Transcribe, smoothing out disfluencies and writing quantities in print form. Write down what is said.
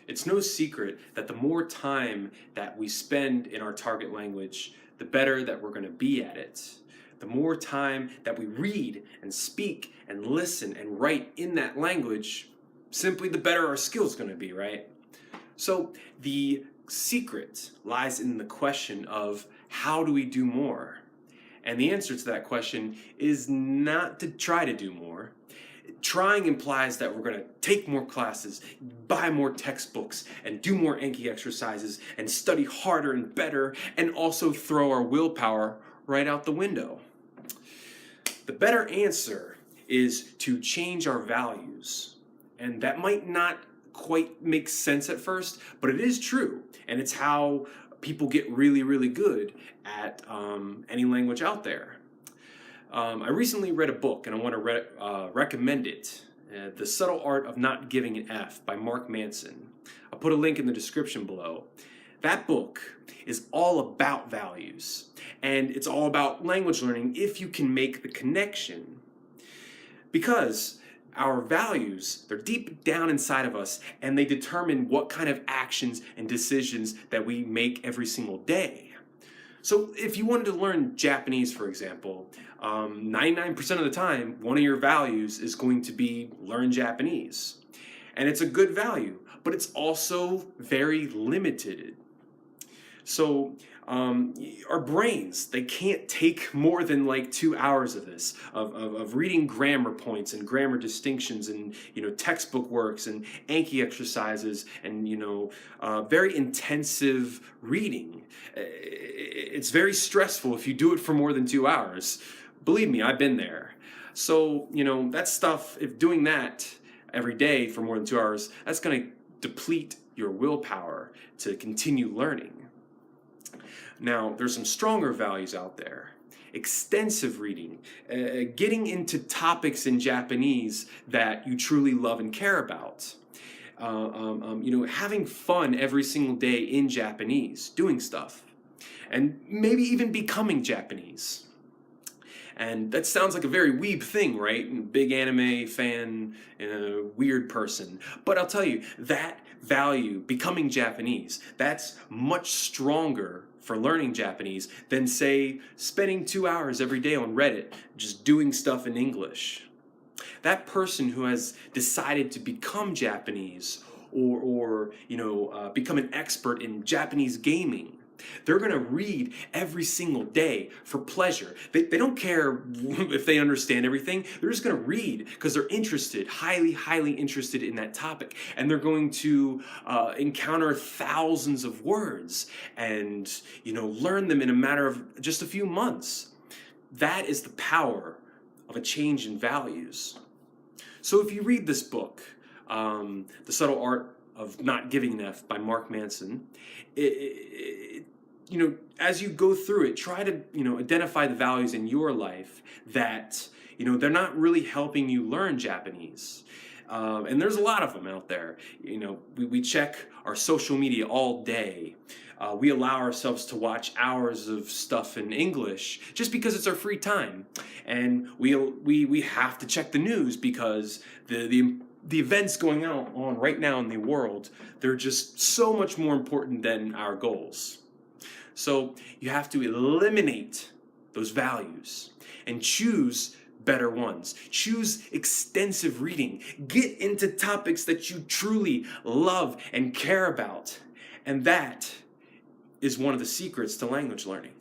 It's no secret that the more time that we spend in our target language, the better that we're going to be at it. The more time that we read and speak and listen and write in that language, simply the better our skills going to be, right? So the secret lies in the question of how do we do more? And the answer to that question is not to try to do more. Trying implies that we're going to take more classes, buy more textbooks, and do more Anki exercises, and study harder and better, and also throw our willpower right out the window. The better answer is to change our values. And that might not quite make sense at first, but it is true. And it's how people get really, really good at any language out there. I recently read a book, and I want to recommend it. The Subtle Art of Not Giving an F by Mark Manson. I'll put a link in the description below. That book is all about values, and it's all about language learning if you can make the connection. Because our values, they're deep down inside of us, and they determine what kind of actions and decisions that we make every single day. So if you wanted to learn Japanese, for example, 99% of the time, one of your values is going to be learn Japanese. And it's a good value, but it's also very limited. So our brains, they can't take more than like 2 hours of this, of reading grammar points and grammar distinctions and, textbook works and Anki exercises and, very intensive reading. It's very stressful if you do it for more than 2 hours. Believe me, I've been there. So, that stuff, if doing that every day for more than 2 hours, that's going to deplete your willpower to continue learning. Now, there's some stronger values out there. Extensive reading, getting into topics in Japanese that you truly love and care about. Having fun every single day in Japanese, doing stuff. And maybe even becoming Japanese. And that sounds like a very weeb thing, right? Big anime fan, weird person. But I'll tell you, that value, becoming Japanese, that's much stronger for learning Japanese than, say, spending 2 hours every day on Reddit just doing stuff in English. That person who has decided to become Japanese or become an expert in Japanese gaming, they're going to read every single day for pleasure. They don't care if they understand everything. They're just going to read because they're interested, highly, highly interested in that topic. And they're going to encounter thousands of words and, learn them in a matter of just a few months. That is the power of a change in values. So if you read this book, The Subtle Art of Not Giving an F by Mark Manson, as you go through it, try to, identify the values in your life that, they're not really helping you learn Japanese. And there's a lot of them out there. We check our social media all day. We allow ourselves to watch hours of stuff in English just because it's our free time. And we have to check the news because the events going on right now in the world, they're just so much more important than our goals. So you have to eliminate those values and choose better ones. Choose extensive reading. Get into topics that you truly love and care about. And that is one of the secrets to language learning.